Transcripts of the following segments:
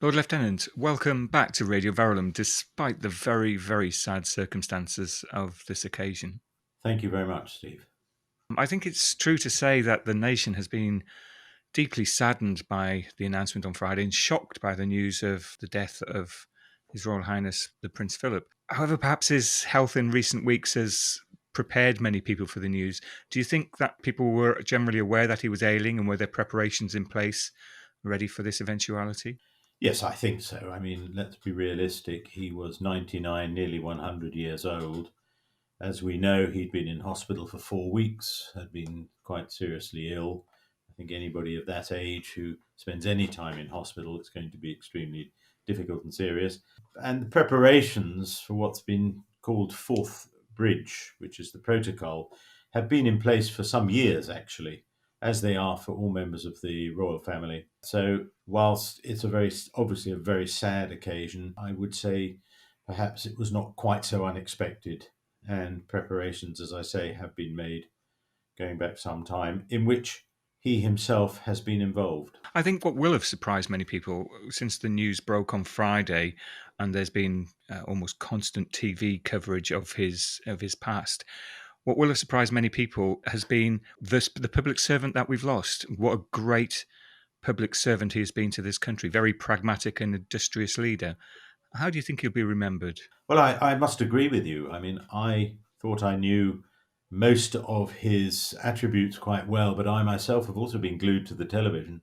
Lord Lieutenant, welcome back to Radio Verulam, despite the very, very sad circumstances of this occasion. Thank you very much, Steve. I think it's true to say that the nation has been deeply saddened by the announcement on Friday and shocked by the news of the death of His Royal Highness the Prince Philip. However, perhaps his health in recent weeks has prepared many people for the news. Do you think that people were generally aware that he was ailing, and were there preparations in place ready for this eventuality? Yes, I think so. I mean, let's be realistic. He was 99, nearly 100 years old. As we know, he'd been in hospital for 4 weeks, had been quite seriously ill. I think anybody of that age who spends any time in hospital, it's going to be extremely difficult and serious. And the preparations for what's been called Fourth Bridge, which is the protocol, have been in place for some years, actually, as they are for all members of the royal family. So, whilst it's obviously a very sad occasion, I would say perhaps it was not quite so unexpected. And preparations, as I say, have been made going back some time, in which he himself has been involved. I think what will have surprised many people since the news broke on Friday, and there's been almost constant TV coverage of his past. What will have surprised many people has been the public servant that we've lost. What a great public servant he has been to this country. Very pragmatic and industrious leader. How do you think he'll be remembered? Well, I must agree with you. I mean, I thought I knew most of his attributes quite well, but I myself have also been glued to the television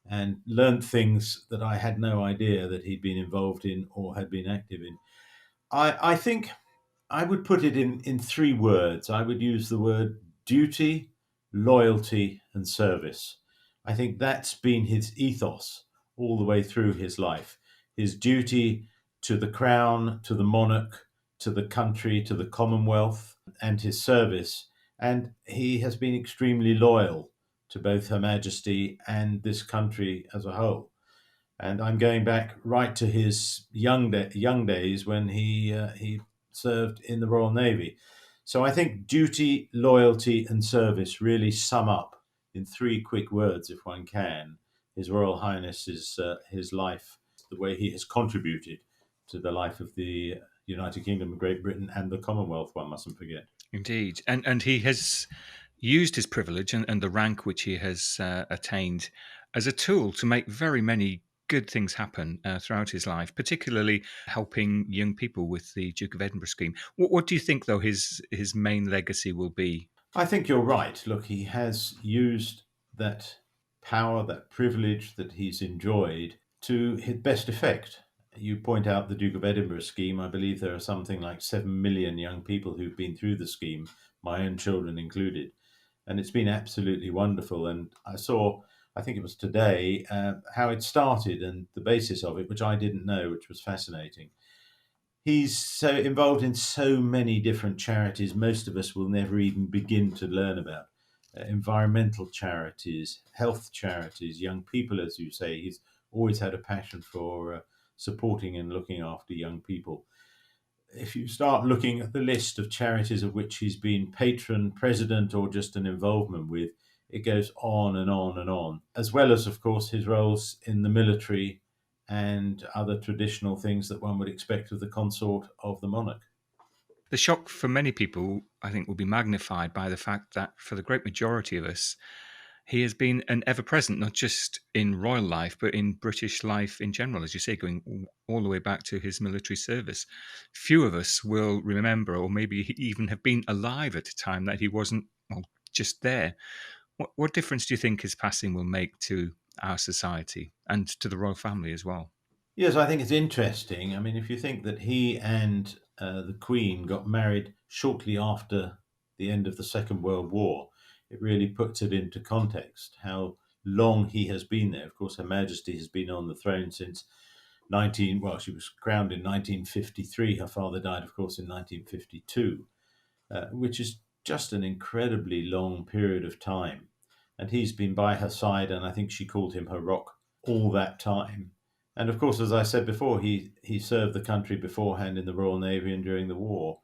and learned things that I had no idea that he'd been involved in or had been active in. I think I would put it in three words. I would use the word duty, loyalty, and service. I think that's been his ethos all the way through his life. His duty to the crown, to the monarch, to the country, to the Commonwealth, and his service. And he has been extremely loyal to both Her Majesty and this country as a whole. And I'm going back right to his young days when he served in the Royal Navy. So I think duty, loyalty, and service really sum up in three quick words, if one can, His Royal Highness's his life, the way he has contributed to the life of the United Kingdom of Great Britain and the Commonwealth. One mustn't forget. Indeed. And he has used his privilege and the rank which he has attained as a tool to make very many good things happen throughout his life, particularly helping young people with the Duke of Edinburgh scheme. What do you think, though, his main legacy will be? I think you're right. Look, he has used that power, that privilege that he's enjoyed to his best effect. You point out the Duke of Edinburgh scheme. I believe there are something like 7 million young people who've been through the scheme, my own children included. And it's been absolutely wonderful. And I saw, I think it was today, how it started and the basis of it, which I didn't know, which was fascinating. He's so involved in so many different charities, most of us will never even begin to learn about. Environmental charities, health charities, young people, as you say. He's always had a passion for supporting and looking after young people. If you start looking at the list of charities of which he's been patron, president, or just an involvement with, it goes on and on and on, as well as, of course, his roles in the military and other traditional things that one would expect of the consort of the monarch. The shock for many people, I think, will be magnified by the fact that for the great majority of us, he has been an ever present, not just in royal life, but in British life in general, as you say, going all the way back to his military service. Few of us will remember, or maybe even have been alive at a time that he wasn't, well, just there. What difference do you think his passing will make to our society and to the royal family as well? Yes, I think it's interesting. I mean, if you think that he and the Queen got married shortly after the end of the Second World War, it really puts it into context how long he has been there. Of course, Her Majesty has been on the throne since well, she was crowned in 1953. Her father died, of course, in 1952, which is just an incredibly long period of time. And he's been by her side, and I think she called him her rock all that time. And of course, as I said before, he served the country beforehand in the Royal Navy and during the war.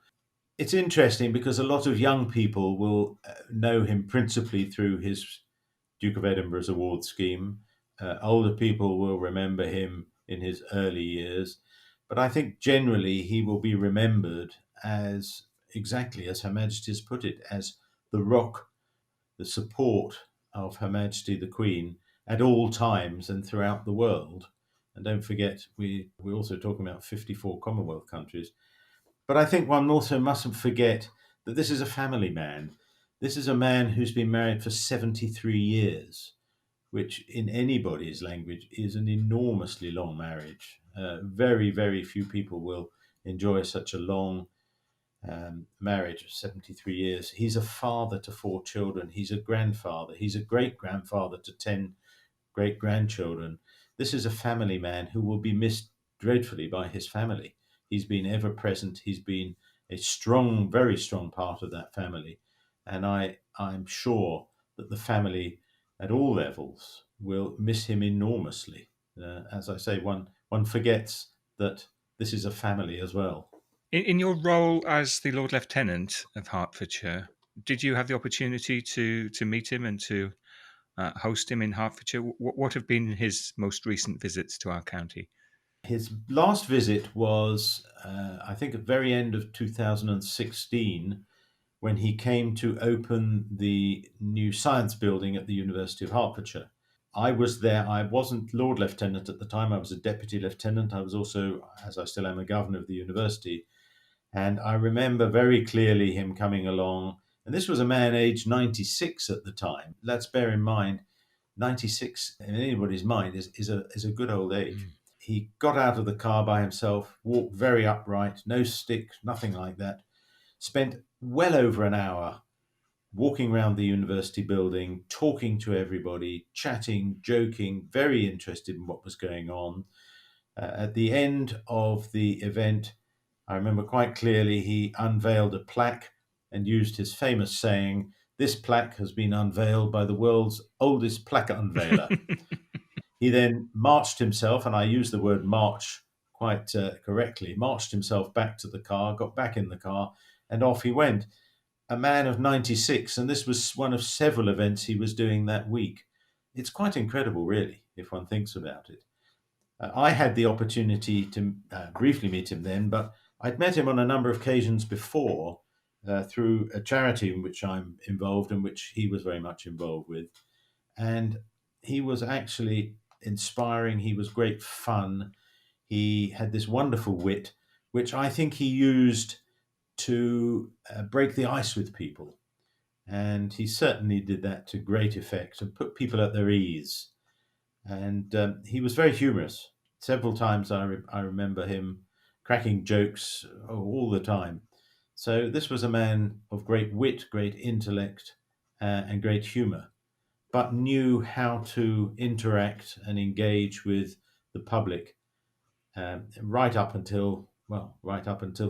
It's interesting because a lot of young people will know him principally through his Duke of Edinburgh's award scheme. Older people will remember him in his early years. But I think generally he will be remembered as, exactly as Her Majesty has put it, as the rock, the support of Her Majesty the Queen at all times and throughout the world. And don't forget, we're also talking about 54 Commonwealth countries. But I think one also mustn't forget that this is a family man. This is a man who's been married for 73 years, which in anybody's language is an enormously long marriage. Very, very few people will enjoy such a long marriage of 73 years. He's a father to 4 children. He's a grandfather. He's a great grandfather to 10 great grandchildren. This is a family man who will be missed dreadfully by his family. He's been ever present. He's been a strong, very strong part of that family. And I'm sure that the family at all levels will miss him enormously. As I say, one forgets that this is a family as well. In your role as the Lord Lieutenant of Hertfordshire, did you have the opportunity to meet him and to host him in Hertfordshire? What have been his most recent visits to our county? His last visit was, I think, at the very end of 2016, when he came to open the new science building at the University of Hertfordshire. I was there. I wasn't Lord Lieutenant at the time. I was a Deputy Lieutenant. I was also, as I still am, a Governor of the university. And I remember very clearly him coming along. And this was a man aged 96 at the time. Let's bear in mind, 96 in anybody's mind is a good old age. Mm. He got out of the car by himself, walked very upright, no stick, nothing like that. Spent well over an hour walking around the university building, talking to everybody, chatting, joking, very interested in what was going on. At the end of the event, I remember quite clearly he unveiled a plaque and used his famous saying, "This plaque has been unveiled by the world's oldest plaque unveiler." He then marched himself, and I use the word march quite correctly, marched himself back to the car, got back in the car, and off he went. A man of 96, and this was one of several events he was doing that week. It's quite incredible, really, if one thinks about it. I had the opportunity to briefly meet him then, but I'd met him on a number of occasions before through a charity in which I'm involved and which he was very much involved with. And he was actually inspiring. He was great fun. He had this wonderful wit, which I think he used to break the ice with people. And he certainly did that to great effect and put people at their ease. And he was very humorous. Several times I remember him cracking jokes all the time. So this was a man of great wit, great intellect, and great humor, but knew how to interact and engage with the public right up until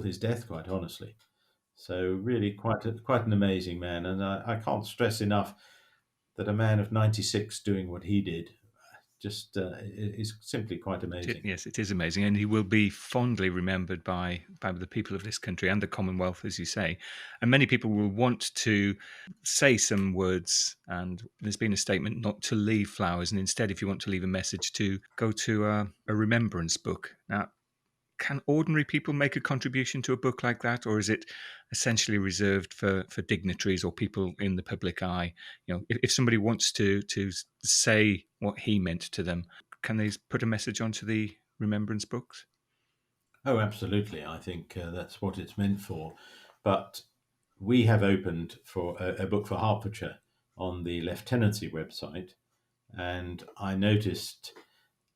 his death, quite honestly. So really, quite an amazing man, and I can't stress enough that a man of 96 doing what he did just is simply quite amazing. Yes, it is amazing, and he will be fondly remembered by the people of this country and the Commonwealth, as you say. And many people will want to say some words, and there's been a statement not to leave flowers, and instead, if you want to leave a message, to go to a remembrance book. Now, can ordinary people make a contribution to a book like that, or is it essentially reserved for dignitaries or people in the public eye? If somebody wants to say what he meant to them, can they put a message onto the remembrance books? Oh, absolutely. I think that's what it's meant for. But we have opened for a book for Hertfordshire on the Lieutenancy website, and I noticed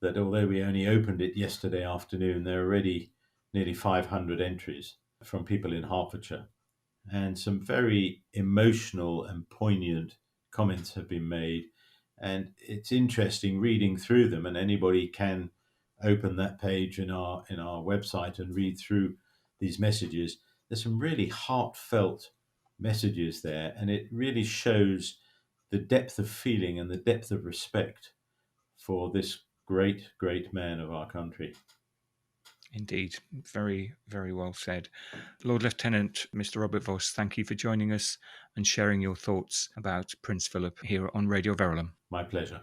that although we only opened it yesterday afternoon, there are already nearly 500 entries from people in Hertfordshire. And some very emotional and poignant comments have been made. And it's interesting reading through them, and anybody can open that page in our website and read through these messages. There's some really heartfelt messages there, and it really shows the depth of feeling and the depth of respect for this great, great man of our country. Indeed, very, very well said. Lord Lieutenant Mr. Robert Voss, thank you for joining us and sharing your thoughts about Prince Philip here on Radio Verulam. My pleasure.